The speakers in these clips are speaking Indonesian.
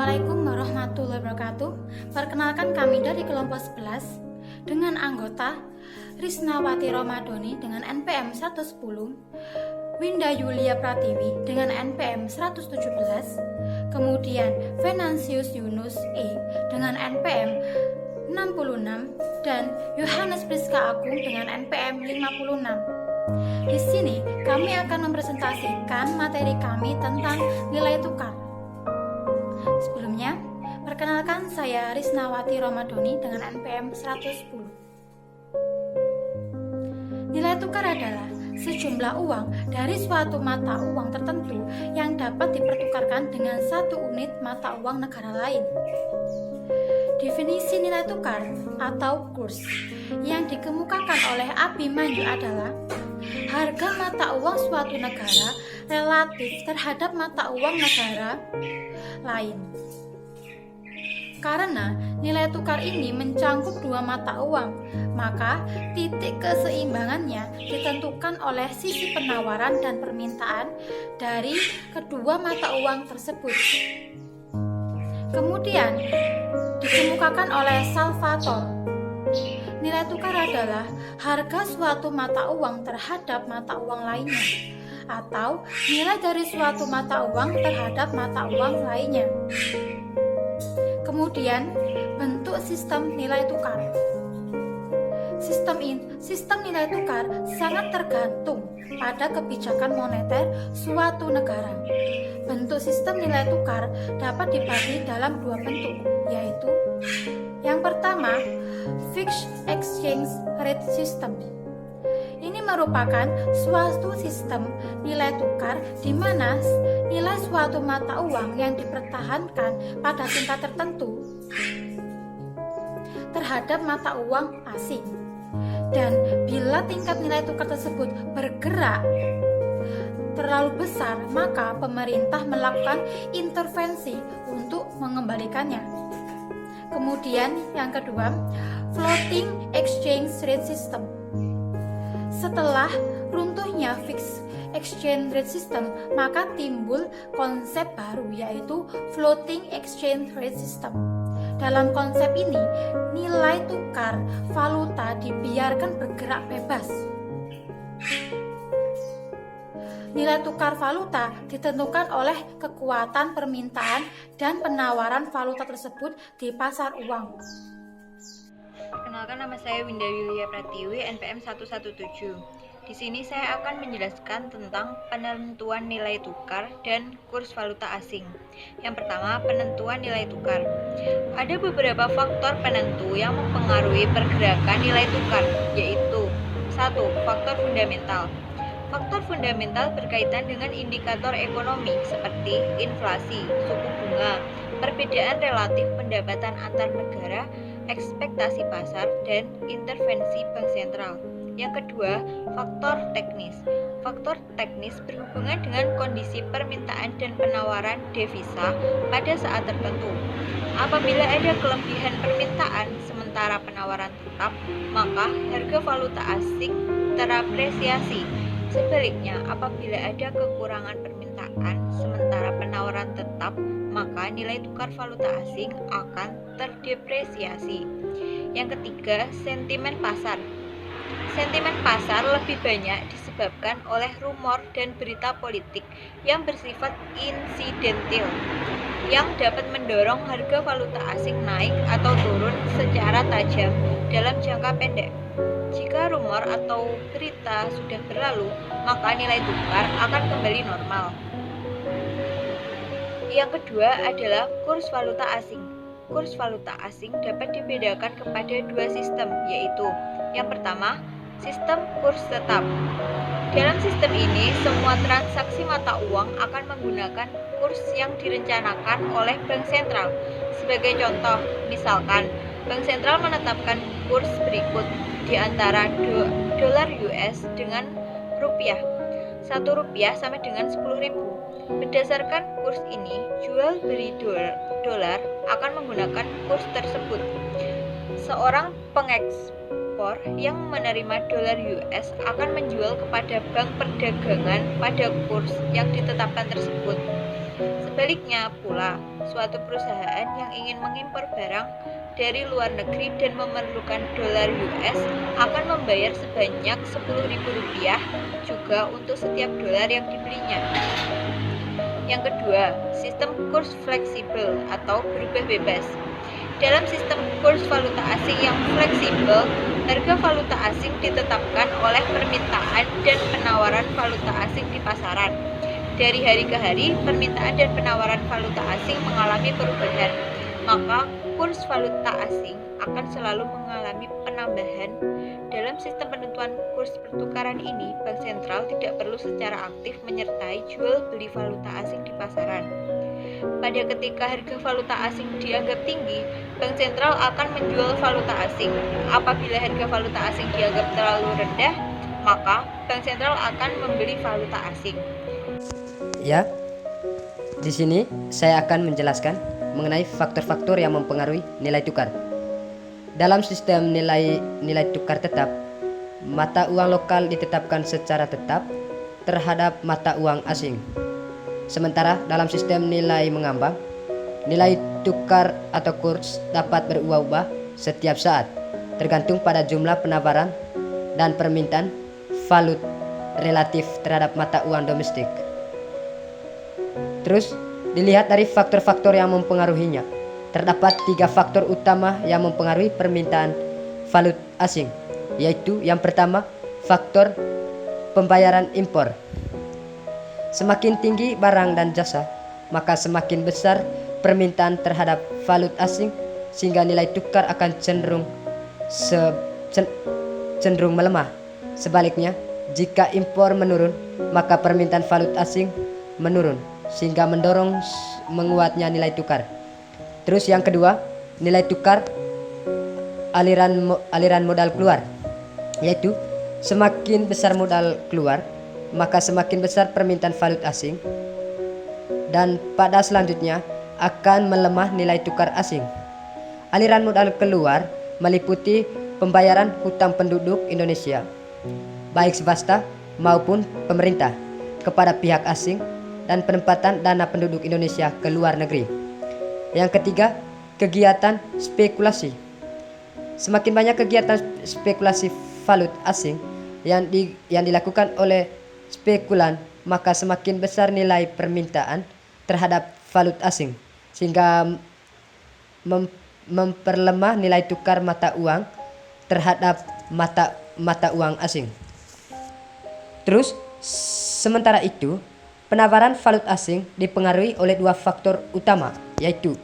Assalamualaikum warahmatullahi wabarakatuh. Perkenalkan kami dari kelompok 11 dengan anggota Risnawati Romadoni dengan NPM 110, Winda Yulia Pratiwi dengan NPM 117, kemudian Venansius Yunus E dengan NPM 66 dan Yohanes Priska Agung dengan NPM 56. Di sini kami akan mempresentasikan materi kami tentang nilai tukar. Sebelumnya, perkenalkan saya Risnawati Romadoni dengan NPM 110. Nilai tukar adalah sejumlah uang dari suatu mata uang tertentu yang dapat dipertukarkan dengan satu unit mata uang negara lain. Definisi nilai tukar atau kurs yang dikemukakan oleh Abimanyu adalah harga mata uang suatu negara relatif terhadap mata uang negara lain. Karena nilai tukar ini mencangkup dua mata uang, maka titik keseimbangannya ditentukan oleh sisi penawaran dan permintaan dari kedua mata uang tersebut. Kemudian dikemukakan oleh Salvatore, nilai tukar adalah harga suatu mata uang terhadap mata uang lainnya, atau nilai dari suatu mata uang terhadap mata uang lainnya. Kemudian, bentuk sistem nilai tukar. Sistem nilai tukar sangat tergantung pada kebijakan moneter suatu negara. Bentuk sistem nilai tukar dapat dibagi dalam dua bentuk, yaitu yang pertama, Fixed Exchange Rate System. Ini merupakan suatu sistem nilai tukar di mana nilai suatu mata uang yang dipertahankan pada tingkat tertentu terhadap mata uang asing. Dan bila tingkat nilai tukar tersebut bergerak terlalu besar, maka pemerintah melakukan intervensi untuk mengembalikannya. Kemudian yang kedua, Floating Exchange Rate System. Setelah runtuhnya Fixed Exchange Rate System, maka timbul konsep baru, yaitu Floating Exchange Rate System. Dalam konsep ini, nilai tukar valuta dibiarkan bergerak bebas. Nilai tukar valuta ditentukan oleh kekuatan permintaan dan penawaran valuta tersebut di pasar uang. Perkenalkan, nama saya Winda Yulia Pratiwi, NPM 117. Di sini saya akan menjelaskan tentang penentuan nilai tukar dan kurs valuta asing. Yang pertama, penentuan nilai tukar. Ada beberapa faktor penentu yang mempengaruhi pergerakan nilai tukar, yaitu 1. Faktor fundamental. Faktor fundamental berkaitan dengan indikator ekonomi seperti inflasi, suku bunga, perbedaan relatif pendapatan antar negara, ekspektasi pasar, dan intervensi bank sentral. Yang kedua, faktor teknis. Faktor teknis berhubungan dengan kondisi permintaan dan penawaran devisa pada saat tertentu. Apabila ada kelebihan permintaan sementara penawaran tetap, maka harga valuta asing terapresiasi. Sebaliknya, apabila ada kekurangan permintaan sementara penawaran tetap, maka nilai tukar valuta asing akan terdepresiasi. Yang ketiga, sentimen pasar. Sentimen pasar lebih banyak disebabkan oleh rumor dan berita politik yang bersifat insidental, yang dapat mendorong harga valuta asing naik atau turun secara tajam dalam jangka pendek. Jika rumor atau berita sudah berlalu, maka nilai tukar akan kembali normal. Yang kedua adalah kurs valuta asing. Kurs valuta asing dapat dibedakan kepada dua sistem, yaitu yang pertama, sistem kurs tetap. Dalam sistem ini, semua transaksi mata uang akan menggunakan kurs yang direncanakan oleh bank sentral. Sebagai contoh, misalkan bank sentral menetapkan kurs berikut di antara dolar US dengan rupiah. 1 rupiah sama dengan 10.000. Berdasarkan kurs ini, jual beli dolar akan menggunakan kurs tersebut. Seorang pengekspor yang menerima dolar US akan menjual kepada bank perdagangan pada kurs yang ditetapkan tersebut. Sebaliknya pula, suatu perusahaan yang ingin mengimpor barang dari luar negeri dan memerlukan dolar US akan membayar sebanyak Rp10.000 juga untuk setiap dolar yang dibelinya. Yang kedua, sistem kurs fleksibel atau berubah bebas. Dalam sistem kurs valuta asing yang fleksibel, harga valuta asing ditetapkan oleh permintaan dan penawaran valuta asing di pasaran. Dari hari ke hari, permintaan dan penawaran valuta asing mengalami perubahan, maka kurs valuta asing akan selalu mengalami penambahan. Dalam sistem penentuan kurs pertukaran ini, Bank Sentral tidak perlu secara aktif menyertai jual beli valuta asing di pasaran. Pada ketika harga valuta asing dianggap tinggi, Bank Sentral akan menjual valuta asing. Apabila harga valuta asing dianggap terlalu rendah, maka Bank Sentral akan membeli valuta asing. Ya, di sini saya akan menjelaskan mengenai faktor-faktor yang mempengaruhi nilai tukar. Dalam sistem nilai tukar tetap, mata uang lokal ditetapkan secara tetap terhadap mata uang asing. Sementara dalam sistem nilai mengambang, nilai tukar atau kurs dapat berubah-ubah setiap saat, tergantung pada jumlah penawaran dan permintaan valut relatif terhadap mata uang domestik. Terus, dilihat dari faktor-faktor yang mempengaruhinya. Terdapat 3 faktor utama yang mempengaruhi permintaan valut asing, yaitu yang pertama, faktor pembayaran impor. Semakin tinggi barang dan jasa, maka semakin besar permintaan terhadap valut asing, sehingga nilai tukar akan cenderung melemah. Sebaliknya, jika impor menurun, maka permintaan valut asing menurun, sehingga mendorong menguatnya nilai tukar. Terus yang kedua, nilai tukar aliran modal keluar, yaitu semakin besar modal keluar, maka semakin besar permintaan valut asing, dan pada selanjutnya akan melemah nilai tukar asing. Aliran modal keluar meliputi pembayaran hutang penduduk Indonesia, baik swasta maupun pemerintah, kepada pihak asing, dan penempatan dana penduduk Indonesia ke luar negeri. Yang ketiga, kegiatan spekulasi. Semakin banyak kegiatan spekulasi valut asing yang dilakukan oleh spekulan, maka semakin besar nilai permintaan terhadap valut asing, sehingga memperlemah nilai tukar mata uang terhadap mata uang asing. Terus, sementara itu, penawaran valut asing dipengaruhi oleh 2 faktor utama, yaitu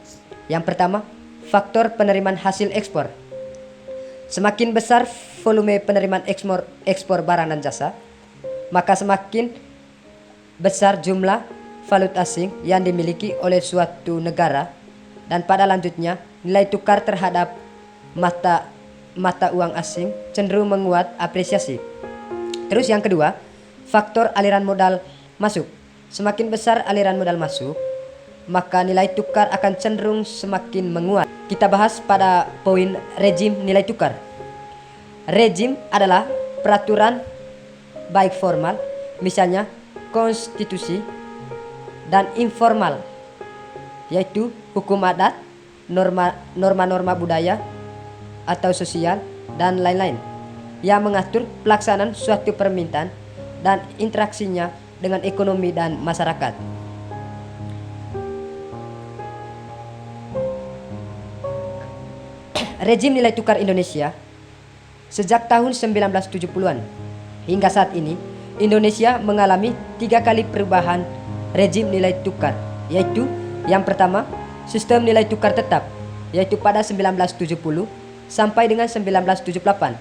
yang pertama, faktor penerimaan hasil ekspor. Semakin besar volume penerimaan ekspor barang dan jasa, maka semakin besar jumlah valut asing yang dimiliki oleh suatu negara, dan pada lanjutnya nilai tukar terhadap mata uang asing cenderung menguat apresiasi. Terus yang kedua, faktor aliran modal masuk. Semakin besar aliran modal masuk, maka nilai tukar akan cenderung semakin menguat. Kita bahas pada poin rezim nilai tukar. Rezim adalah peraturan baik formal, misalnya konstitusi, dan informal, yaitu hukum adat, norma-norma budaya atau sosial, dan lain-lain, yang mengatur pelaksanaan suatu permintaan dan interaksinya dengan ekonomi dan masyarakat. Rezim nilai tukar Indonesia. Sejak tahun 1970-an hingga saat ini, Indonesia mengalami 3 kali perubahan rezim nilai tukar, yaitu yang pertama, sistem nilai tukar tetap, yaitu pada 1970 sampai dengan 1978.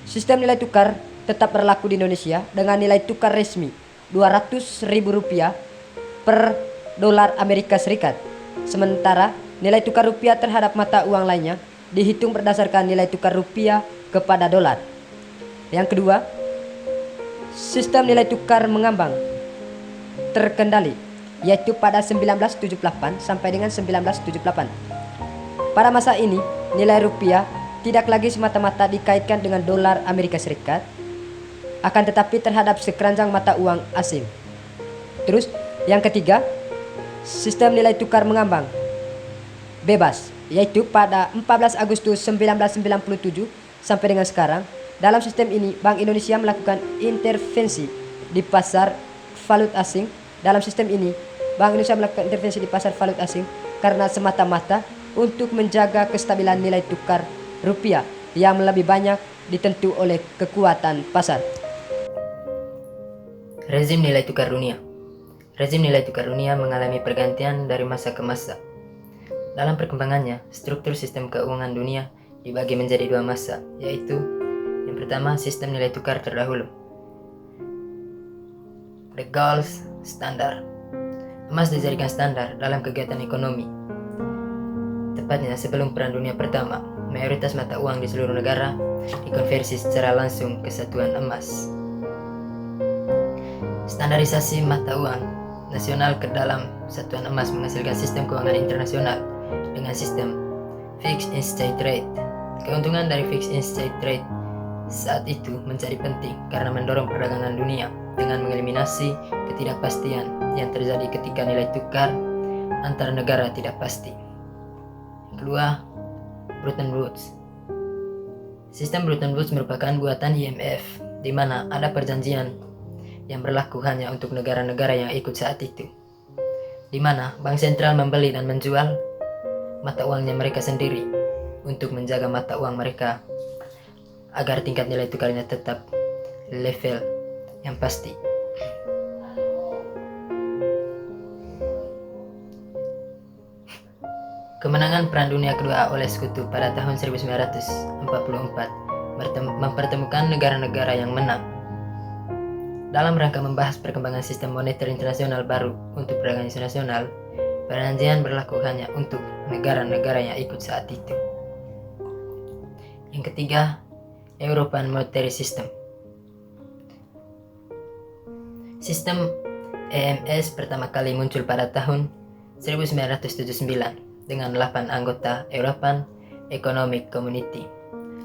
Sistem nilai tukar tetap berlaku di Indonesia dengan nilai tukar resmi Rp200.000 per dolar Amerika Serikat. Sementara nilai tukar rupiah terhadap mata uang lainnya dihitung berdasarkan nilai tukar rupiah kepada dolar. Yang kedua, sistem nilai tukar mengambang terkendali, yaitu pada 1978 sampai dengan 1978. Pada masa ini, nilai rupiah tidak lagi semata-mata dikaitkan dengan dolar Amerika Serikat, akan tetapi terhadap sekeranjang mata uang asing. Terus, yang ketiga, sistem nilai tukar mengambang bebas, yaitu pada 14 Agustus 1997 sampai dengan sekarang. Dalam sistem ini, Bank Indonesia melakukan intervensi di pasar valuta asing. Dalam sistem ini, Bank Indonesia melakukan intervensi di pasar valuta asing karena semata-mata untuk menjaga kestabilan nilai tukar rupiah yang lebih banyak ditentu oleh kekuatan pasar. Rezim nilai tukar dunia. Rezim nilai tukar dunia mengalami pergantian dari masa ke masa. Dalam perkembangannya, struktur sistem keuangan dunia dibagi menjadi dua masa, yaitu yang pertama sistem nilai tukar terdahulu, the gold standard. Emas dijadikan standar dalam kegiatan ekonomi. Tepatnya sebelum Perang Dunia Pertama, mayoritas mata uang di seluruh negara dikonversi secara langsung ke satuan emas. Standarisasi mata uang nasional ke dalam satuan emas menghasilkan sistem keuangan internasional dengan sistem fixed exchange rate. Keuntungan dari fixed exchange rate saat itu menjadi penting karena mendorong perdagangan dunia dengan mengeliminasi ketidakpastian yang terjadi ketika nilai tukar antar negara tidak pasti. Kedua, Bretton Woods. Sistem Bretton Woods merupakan buatan IMF, di mana ada perjanjian yang berlaku hanya untuk negara-negara yang ikut saat itu, di mana bank sentral membeli dan menjual mata uangnya mereka sendiri untuk menjaga mata uang mereka agar tingkat nilai tukarnya tetap level yang pasti. Kemenangan Perang Dunia Kedua oleh Sekutu pada tahun 1944 mempertemukan negara-negara yang menang. Dalam rangka membahas perkembangan sistem moneter internasional baru untuk perdagangan internasional, perjanjian berlaku hanya untuk negara-negara yang ikut saat itu. Yang ketiga, European Monetary System. Sistem EMS pertama kali muncul pada tahun 1979 dengan 8 anggota European Economic Community.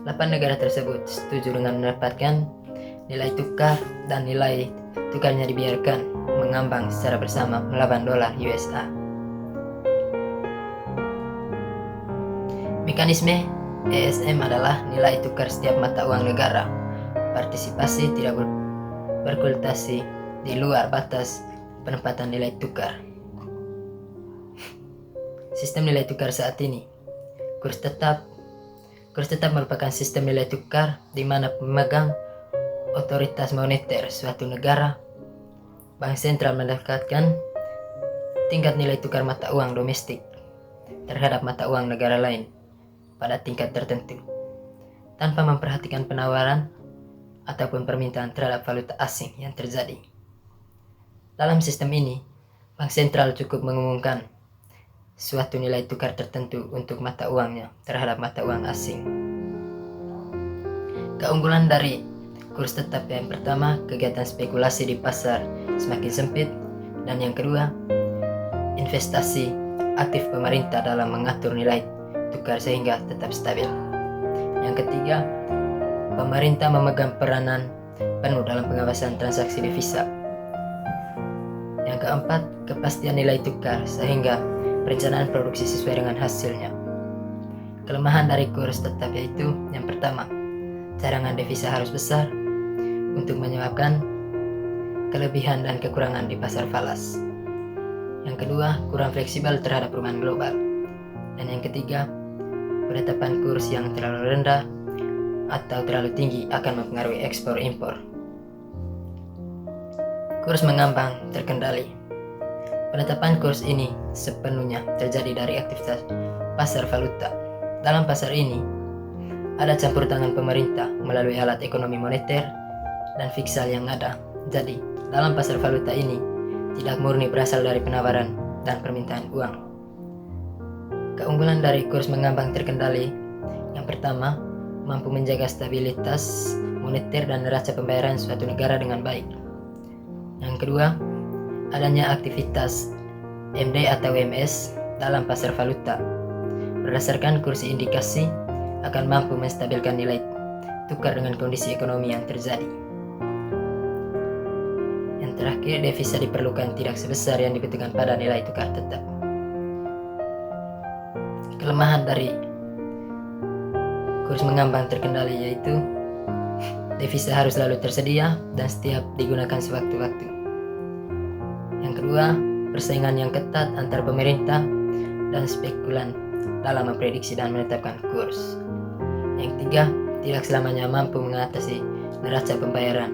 8 negara tersebut setuju dengan mendapatkan nilai tukar dan nilai tukarnya dibiarkan mengambang secara bersama melawan dolar USA. Mekanisme ESM adalah nilai tukar setiap mata uang negara. Partisipasi tidak berkultasi di luar batas penempatan nilai tukar. Sistem nilai tukar saat ini, kurs tetap merupakan sistem nilai tukar di mana pemegang otoritas moneter suatu negara, bank sentral mendapatkan tingkat nilai tukar mata uang domestik terhadap mata uang negara lain pada tingkat tertentu, tanpa memperhatikan penawaran ataupun permintaan terhadap valuta asing yang terjadi. Dalam sistem ini, bank sentral cukup mengumumkan suatu nilai tukar tertentu untuk mata uangnya terhadap mata uang asing. Keunggulan dari kurs tetap yang pertama, kegiatan spekulasi di pasar semakin sempit, dan yang kedua, investasi aktif pemerintah dalam mengatur nilai tukar sehingga tetap stabil. Yang ketiga, pemerintah memegang peranan penuh dalam pengawasan transaksi devisa. Yang keempat, kepastian nilai tukar sehingga perencanaan produksi sesuai dengan hasilnya. Kelemahan dari kurs tetap yaitu yang pertama, cadangan devisa harus besar untuk menyebabkan kelebihan dan kekurangan di pasar falas. Yang kedua, kurang fleksibel terhadap perubahan global. Dan yang ketiga, penetapan kurs yang terlalu rendah atau terlalu tinggi akan mempengaruhi ekspor impor. Kurs mengambang terkendali. Penetapan kurs ini sepenuhnya terjadi dari aktivitas pasar valuta. Dalam pasar ini, ada campur tangan pemerintah melalui alat ekonomi moneter dan fiskal yang ada. Jadi, dalam pasar valuta ini tidak murni berasal dari penawaran dan permintaan uang. Keunggulan dari kurs mengambang terkendali, yang pertama, mampu menjaga stabilitas moneter dan neraca pembayaran suatu negara dengan baik. Yang kedua, adanya aktivitas MD atau MS dalam pasar valuta. Berdasarkan kursi indikasi, akan mampu menstabilkan nilai tukar dengan kondisi ekonomi yang terjadi. Yang Yang terakhir, devisa diperlukan tidak sebesar yang dibutuhkan pada nilai tukar tetap. Kelemahan dari kurs mengambang terkendali yaitu devisa harus selalu tersedia dan setiap digunakan sewaktu-waktu. Yang kedua, persaingan yang ketat antar pemerintah dan spekulan dalam memprediksi dan menetapkan kurs. Yang ketiga, tidak selamanya mampu mengatasi neraca pembayaran.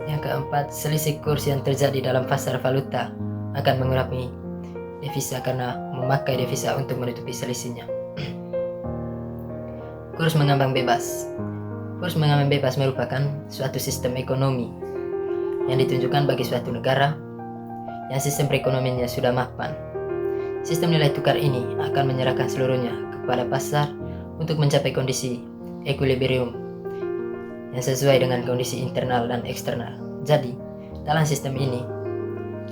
Yang keempat, selisih kurs yang terjadi dalam pasar valuta akan mengurangi devisa karena memakai devisa untuk menutupi selisihnya. Kurs mengambang bebas. Kurs mengambang bebas merupakan suatu sistem ekonomi yang ditunjukkan bagi suatu negara yang sistem perekonomiannya sudah mapan. Sistem nilai tukar ini akan menyerahkan seluruhnya kepada pasar untuk mencapai kondisi equilibrium yang sesuai dengan kondisi internal dan eksternal. Jadi, dalam sistem ini,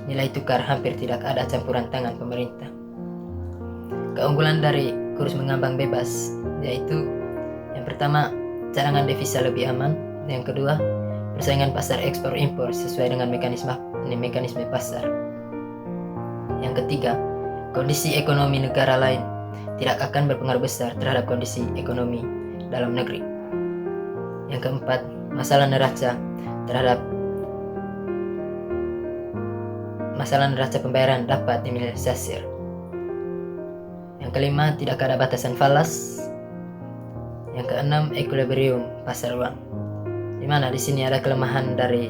nilai tukar hampir tidak ada campuran tangan pemerintah. Keunggulan dari kurs mengambang bebas yaitu yang pertama, cadangan devisa lebih aman. Yang kedua, persaingan pasar ekspor impor sesuai dengan mekanisme pasar. Yang ketiga, kondisi ekonomi negara lain tidak akan berpengaruh besar terhadap kondisi ekonomi dalam negeri. Yang keempat, masalah neraca pembayaran dapat diminimalisir. Yang kelima, tidak ada batasan falas. Yang keenam, equilibrium pasar uang. Di mana di sini ada kelemahan dari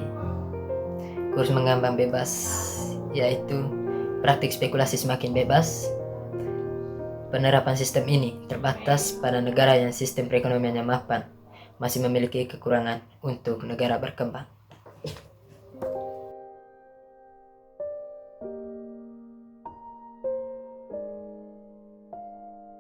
kurs mengambang bebas, yaitu praktik spekulasi semakin bebas. Penerapan sistem ini terbatas pada negara yang sistem perekonomiannya mapan, masih memiliki kekurangan untuk negara berkembang.